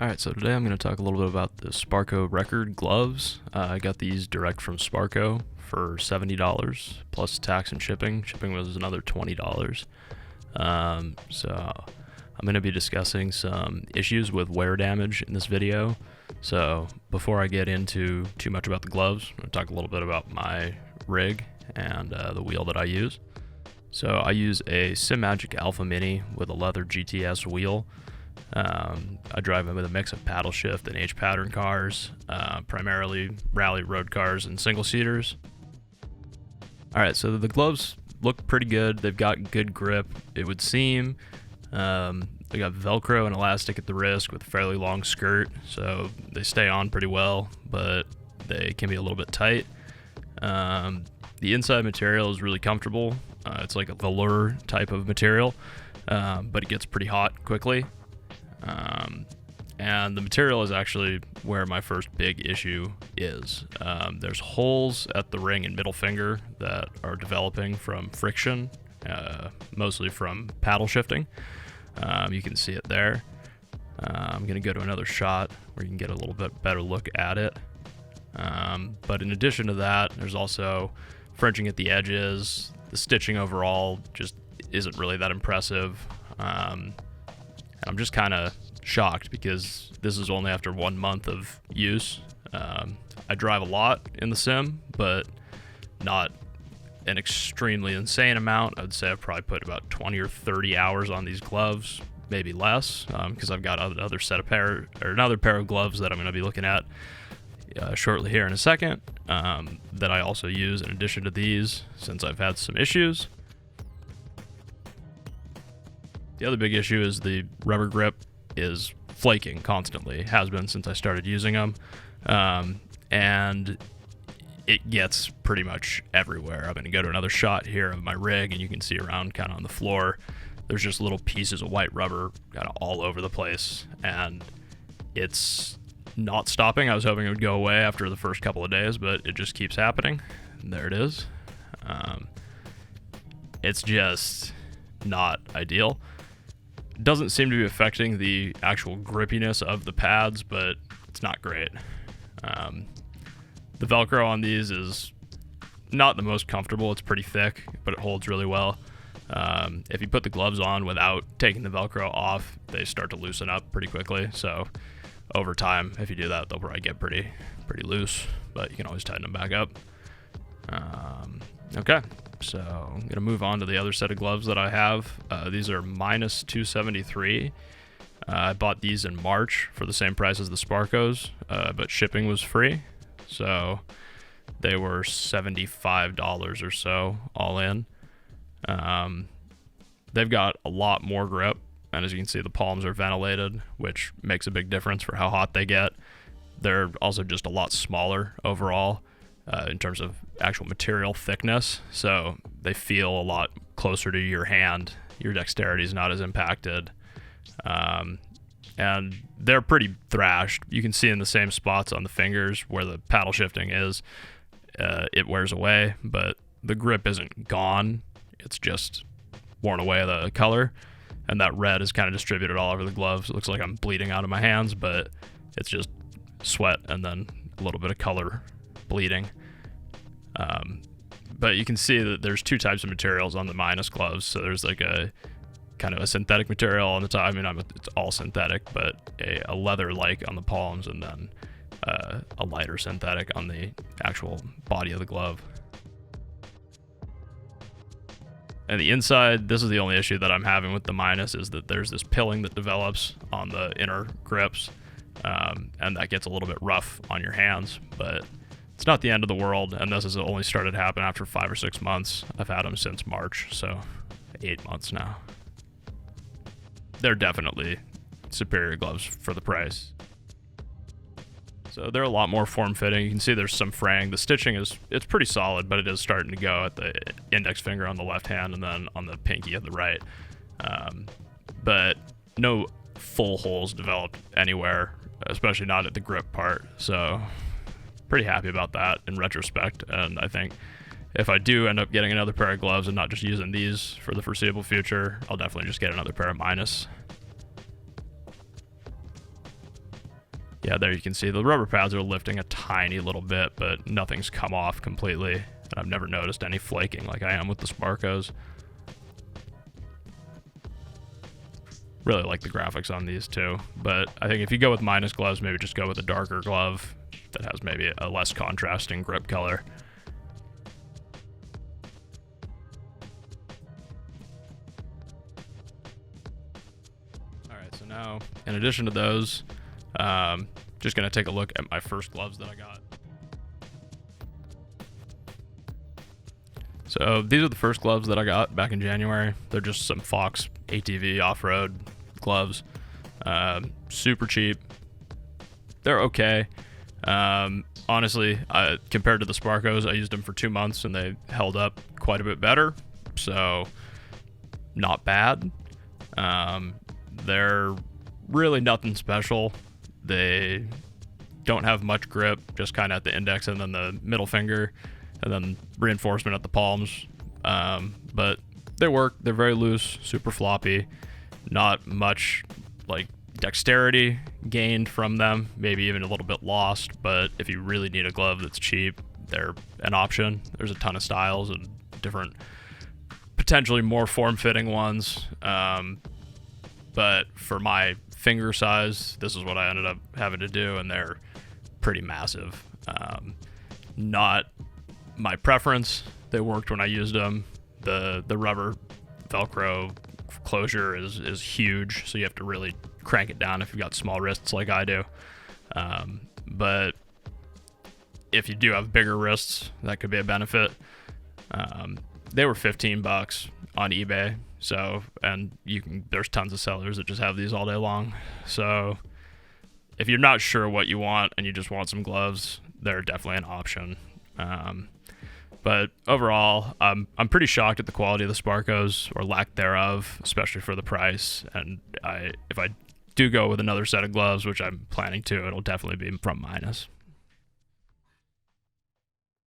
Alright, so today I'm going to talk a little bit about the Sparco record gloves. I got these direct from Sparco for $70 plus tax and shipping. Shipping was another $20. So I'm going to be discussing some issues with wear damage in this video. So before I get into too much about the gloves, I'm going to talk a little bit about my rig and the wheel that I use. So I use a SimMagic Alpha Mini with a leather GTS wheel. I drive it with a mix of paddle shift and H-pattern cars, primarily rally road cars and single seaters. Alright, so the gloves look pretty good. They've got good grip, it would seem. They got Velcro and elastic at the wrist with a fairly long skirt, so they stay on pretty well, but they can be a little bit tight. The inside material is really comfortable. It's like a velour type of material, but it gets pretty hot quickly. And the material is actually where my first big issue is. There's holes at the ring and middle finger that are developing from friction, mostly from paddle shifting. You can see it there. I'm going to go to another shot where you can get a little bit better look at it. But in addition to that, there's also fringing at the edges. The stitching overall just isn't really that impressive. And I'm just kind of shocked because this is only after 1 month of use. I drive a lot in the sim, but not an extremely insane amount. I'd say I've probably put about 20 or 30 hours on these gloves, maybe less, because I've got another pair of gloves that I'm going to be looking at shortly here in a second, that I also use in addition to these since I've had some issues. The other big issue is the rubber grip is flaking constantly. It has been since I started using them. And it gets pretty much everywhere. I'm going to go to another shot here of my rig, and you can see around kind of on the floor, there's just little pieces of white rubber kind of all over the place, and it's not stopping. I was hoping it would go away after the first couple of days, but it just keeps happening. And there it is. It's just not ideal. Doesn't seem to be affecting the actual grippiness of the pads, but it's not great. The Velcro on these is not the most comfortable. It's pretty thick, but it holds really well. If you put the gloves on without taking the Velcro off, they start to loosen up pretty quickly. So over time, if you do that, they'll probably get pretty loose, but you can always tighten them back up. Okay. So I'm going to move on to the other set of gloves that I have. These are minus 273. I bought these in March for the same price as the Sparcos, but shipping was free. So they were $75 or so all in. They've got a lot more grip, and as you can see, the palms are ventilated, which makes a big difference for how hot they get. They're also just a lot smaller overall. In terms of actual material thickness, so they feel a lot closer to your hand. Your dexterity is not as impacted, and they're pretty thrashed. You can see in the same spots on the fingers where the paddle shifting is, it wears away, but the grip isn't gone. It's just worn away the color, and that red is kind of distributed all over the gloves. It looks like I'm bleeding out of my hands, but it's just sweat and then a little bit of color bleeding. But you can see that there's two types of materials on the minus gloves. So there's like a kind of a synthetic material on the top. I mean, it's all synthetic, but a leather-like on the palms, and then a lighter synthetic on the actual body of the glove. And the inside, this is the only issue that I'm having with the minus, is that there's this pilling that develops on the inner grips, and that gets a little bit rough on your hands, but it's not the end of the world, and this has only started to happen after 5 or 6 months. I've had them since March, so 8 months now. They're definitely superior gloves for the price. So they're a lot more form-fitting. You can see there's some fraying. The stitching it's pretty solid, but it is starting to go at the index finger on the left hand and then on the pinky of the right. But no full holes developed anywhere, especially not at the grip part. So pretty happy about that in retrospect, and I think if I do end up getting another pair of gloves and not just using these for the foreseeable future, I'll definitely just get another pair of minus. Yeah, there you can see the rubber pads are lifting a tiny little bit, but nothing's come off completely. And I've never noticed any flaking like I am with the Sparcos. Really like the graphics on these too, but I think if you go with minus gloves, maybe just go with a darker glove that has maybe a less contrasting grip color. Alright, so now, in addition to those, just going to take a look at my first gloves that I got. So these are the first gloves that I got back in January. They're just some Fox ATV off-road gloves. Super cheap. They're okay. Honestly, compared to the Sparcos, I used them for 2 months and they held up quite a bit better. So not bad. They're really nothing special. They don't have much grip, just kind of at the index and then the middle finger, and then reinforcement at the palms. But they work. They're very loose, super floppy. Not much like dexterity gained from them, maybe even a little bit lost. But if you really need a glove that's cheap, they're an option. There's a ton of styles and different, potentially more form-fitting ones. But for my finger size, this is what I ended up having to do, and they're pretty massive. Not my preference. They worked when I used them. The rubber Velcro closure is huge, so you have to really crank it down if you've got small wrists like I do. But if you do have bigger wrists, that could be a benefit. They were $15 on eBay. So, and there's tons of sellers that just have these all day long. So if you're not sure what you want and you just want some gloves, they're definitely an option. But overall, I'm pretty shocked at the quality of the Sparcos, or lack thereof, especially for the price. And if I do go with another set of gloves, which I'm planning to, it'll definitely be from Minus.